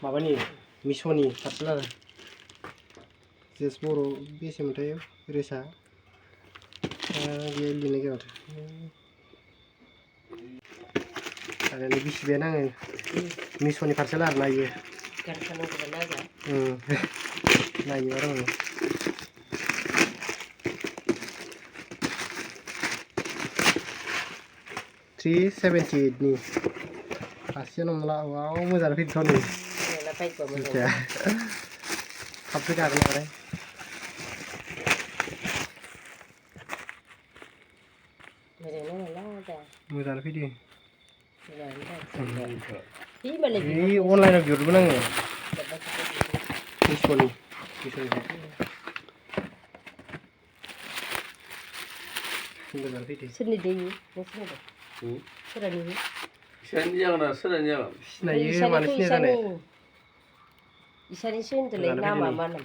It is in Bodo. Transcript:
माबानि मिस'नि पार्सेल आरो जेस बर' बेसेमोनथाय रेसा बेयो लिरनाय गैया माथो आरो बिसिबायानो आङो मिस'नि पार्सेल आरो नायो नायो आरो आङो 378 नि आसि नंला वाव मोजां फैदों नै जुथाया थाब फैखागोन आरो मोजां फैदों अनलाइनाव बिहरदोंमोन आङो मिस'नि मोजां फैदों सोरनि दै सोरनि जागोन सोरनि जागोन सिनायो मानो सिनाया जानो इसानिसो होनदोंलै नामा मा नाम